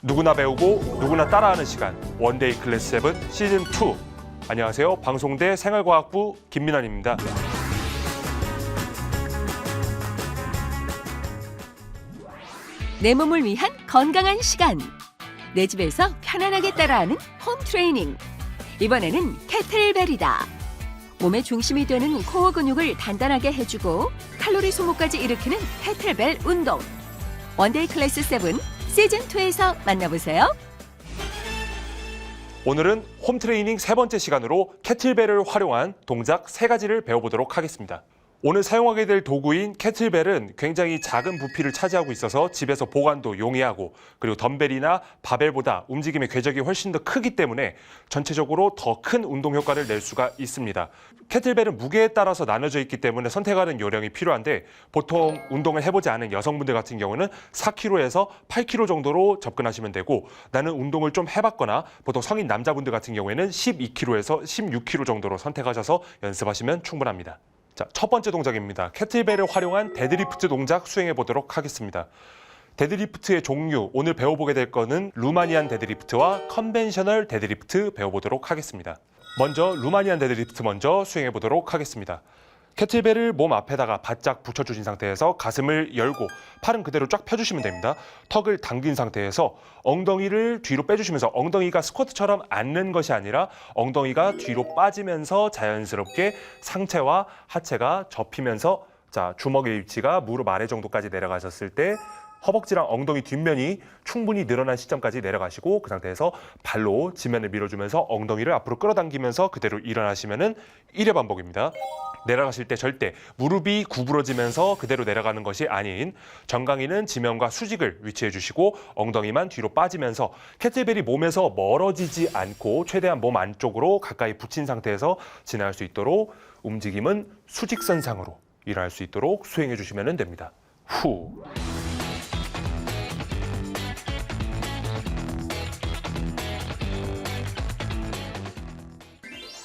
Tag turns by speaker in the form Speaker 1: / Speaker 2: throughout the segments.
Speaker 1: 누구나 배우고 누구나 따라하는 시간 원데이 클래스 7 시즌 2. 안녕하세요. 방송대 생활과학부 김민환입니다.
Speaker 2: 내 몸을 위한 건강한 시간. 내 집에서 편안하게 따라하는 홈 트레이닝. 이번에는 캐틀벨이다. 몸의 중심이 되는 코어 근육을 단단하게 해주고 칼로리 소모까지 일으키는 캐틀벨 운동. 원데이 클래스 7 시즌 2에서 만나보세요.
Speaker 1: 오늘은 홈 트레이닝 세 번째 시간으로 캐틀벨을 활용한 동작 세 가지를 배워보도록 하겠습니다. 오늘 사용하게 될 도구인 캐틀벨은 굉장히 작은 부피를 차지하고 있어서 집에서 보관도 용이하고, 그리고 덤벨이나 바벨보다 움직임의 궤적이 훨씬 더 크기 때문에 전체적으로 더 큰 운동 효과를 낼 수가 있습니다. 캐틀벨은 무게에 따라서 나눠져 있기 때문에 선택하는 요령이 필요한데, 보통 운동을 해보지 않은 여성분들 같은 경우는 4kg에서 8kg 정도로 접근하시면 되고, 나는 운동을 좀 해봤거나 보통 성인 남자분들 같은 경우에는 12kg에서 16kg 정도로 선택하셔서 연습하시면 충분합니다. 자, 첫 번째 동작입니다. 캐틀벨을 활용한 데드리프트 동작 수행해 보도록 하겠습니다. 데드리프트의 종류, 오늘 배워보게 될 거는 루마니안 데드리프트와 컨벤셔널 데드리프트 배워보도록 하겠습니다. 먼저 루마니안 데드리프트 먼저 수행해 보도록 하겠습니다. 캐틀벨을 몸 앞에다가 바짝 붙여주신 상태에서 가슴을 열고 팔은 그대로 쫙 펴주시면 됩니다. 턱을 당긴 상태에서 엉덩이를 뒤로 빼주시면서, 엉덩이가 스쿼트처럼 앉는 것이 아니라 엉덩이가 뒤로 빠지면서 자연스럽게 상체와 하체가 접히면서, 자, 주먹의 위치가 무릎 아래 정도까지 내려가셨을 때 허벅지랑 엉덩이 뒷면이 충분히 늘어난 시점까지 내려가시고, 그 상태에서 발로 지면을 밀어주면서 엉덩이를 앞으로 끌어당기면서 그대로 일어나시면은 1회 반복입니다. 내려가실 때 절대 무릎이 구부러지면서 그대로 내려가는 것이 아닌, 정강이는 지면과 수직을 위치해 주시고 엉덩이만 뒤로 빠지면서 캐틀벨이 몸에서 멀어지지 않고 최대한 몸 안쪽으로 가까이 붙인 상태에서 진행할 수 있도록 움직임은 수직선상으로 일어날 수 있도록 수행해 주시면 됩니다. 후.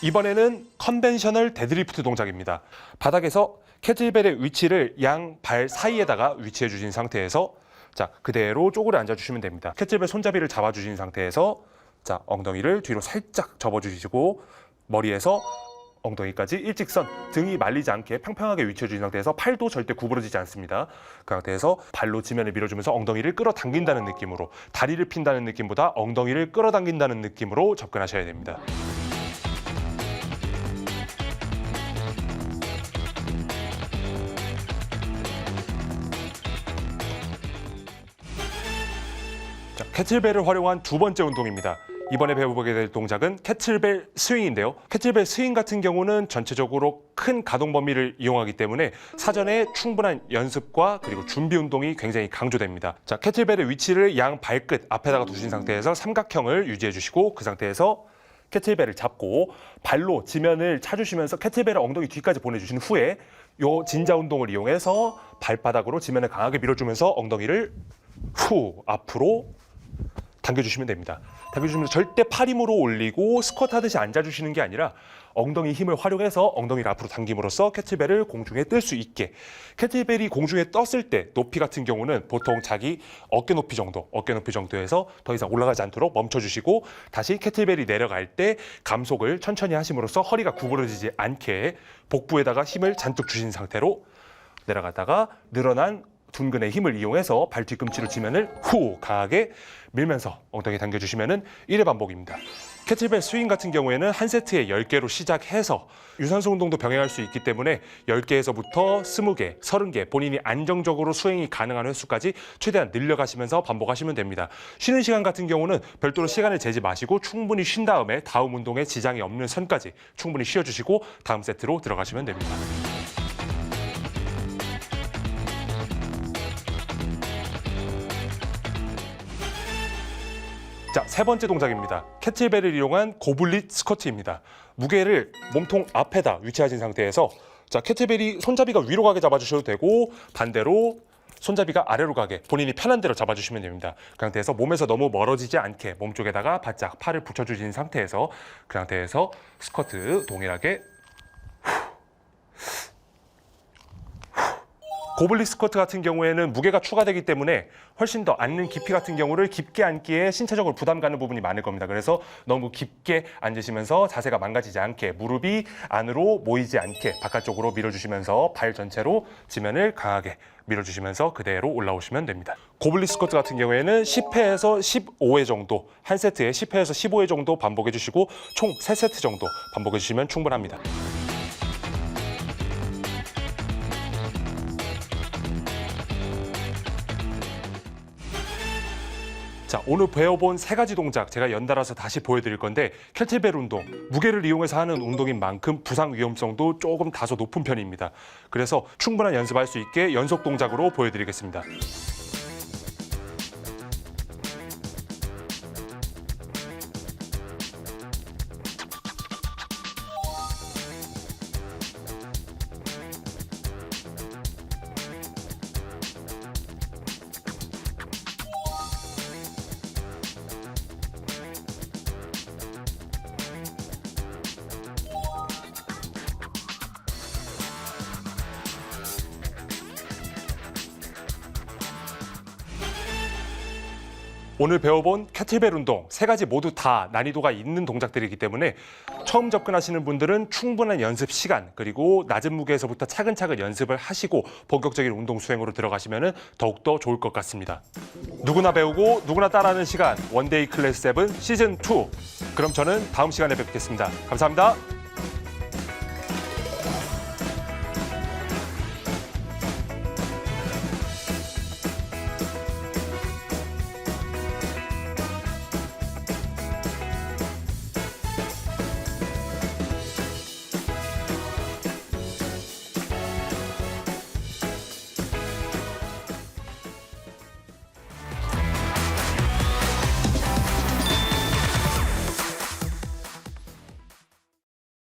Speaker 1: 이번에는 컨벤셔널 데드리프트 동작입니다. 바닥에서 캐틀벨의 위치를 양 발 사이에다가 위치해 주신 상태에서, 자, 그대로 쪼그려 앉아 주시면 됩니다. 캐틀벨 손잡이를 잡아 주신 상태에서, 자, 엉덩이를 뒤로 살짝 접어 주시고 머리에서 엉덩이까지 일직선, 등이 말리지 않게 평평하게 위치해 주신 상태에서 팔도 절대 구부러지지 않습니다. 그 상태에서 발로 지면을 밀어주면서 엉덩이를 끌어당긴다는 느낌으로, 다리를 핀다는 느낌보다 엉덩이를 끌어당긴다는 느낌으로 접근하셔야 됩니다. 자, 캐틀벨을 활용한 두 번째 운동입니다. 이번에 배워보게 될 동작은 캐틀벨 스윙인데요. 캐틀벨 스윙 같은 경우는 전체적으로 큰 가동 범위를 이용하기 때문에 사전에 충분한 연습과 그리고 준비 운동이 굉장히 강조됩니다. 자, 캐틀벨의 위치를 양 발끝 앞에다가 두신 상태에서 삼각형을 유지해 주시고, 그 상태에서 캐틀벨을 잡고 발로 지면을 차주시면서 캐틀벨을 엉덩이 뒤까지 보내주신 후에 요 진자 운동을 이용해서 발바닥으로 지면을 강하게 밀어주면서 엉덩이를 후 앞으로 당겨주시면 됩니다. 당겨주시면서 절대 팔 힘으로 올리고 스쿼트 하듯이 앉아주시는 게 아니라 엉덩이 힘을 활용해서 엉덩이를 앞으로 당김으로써 캐틀벨을 공중에 뜰 수 있게. 캐틀벨이 공중에 떴을 때 높이 같은 경우는 보통 자기 어깨 높이 정도에서 더 이상 올라가지 않도록 멈춰주시고, 다시 캐틀벨이 내려갈 때 감속을 천천히 하심으로써 허리가 구부러지지 않게 복부에다가 힘을 잔뜩 주신 상태로 내려가다가 늘어난 둔근의 힘을 이용해서 발 뒤꿈치로 지면을 후 강하게 밀면서 엉덩이 당겨주시면 1회 반복입니다. 캐틀벨 스윙 같은 경우에는 한 세트에 10개로 시작해서 유산소 운동도 병행할 수 있기 때문에 10개에서부터 20개, 30개 본인이 안정적으로 수행이 가능한 횟수까지 최대한 늘려가시면서 반복하시면 됩니다. 쉬는 시간 같은 경우는 별도로 시간을 재지 마시고 충분히 쉰 다음에 다음 운동에 지장이 없는 선까지 충분히 쉬어주시고 다음 세트로 들어가시면 됩니다. 자, 세 번째 동작입니다. 캐틀벨을 이용한 고블릿 스쿼트입니다. 무게를 몸통 앞에다 위치하신 상태에서, 자, 캐틀벨이 손잡이가 위로 가게 잡아주셔도 되고 반대로 손잡이가 아래로 가게 본인이 편한 대로 잡아주시면 됩니다. 그 상태에서 몸에서 너무 멀어지지 않게 몸쪽에다가 바짝 팔을 붙여주신 상태에서, 그 상태에서 스쿼트 동일하게 고블릭 스쿼트 같은 경우에는 무게가 추가되기 때문에 훨씬 더 앉는 깊이 같은 경우를 깊게 앉기에 신체적으로 부담 가는 부분이 많을 겁니다. 그래서 너무 깊게 앉으시면서 자세가 망가지지 않게 무릎이 안으로 모이지 않게 바깥쪽으로 밀어주시면서 발 전체로 지면을 강하게 밀어주시면서 그대로 올라오시면 됩니다. 고블릭 스쿼트 같은 경우에는 10회에서 15회 정도, 한 세트에 10회에서 15회 정도 반복해 주시고 총 3세트 정도 반복해 주시면 충분합니다. 자, 오늘 배워본 3가지 동작 제가 연달아서 다시 보여드릴 건데 캐틀벨 운동, 무게를 이용해서 하는 운동인 만큼 부상 위험성도 조금 다소 높은 편입니다. 그래서 충분한 연습할 수 있게 연속 동작으로 보여드리겠습니다. 오늘 배워본 캐틀벨 운동 3가지 모두 다 난이도가 있는 동작들이기 때문에 처음 접근하시는 분들은 충분한 연습 시간 그리고 낮은 무게에서부터 차근차근 연습을 하시고 본격적인 운동 수행으로 들어가시면 더욱더 좋을 것 같습니다. 누구나 배우고 누구나 따라하는 시간 원데이 클래스 7 시즌 2. 그럼 저는 다음 시간에 뵙겠습니다. 감사합니다.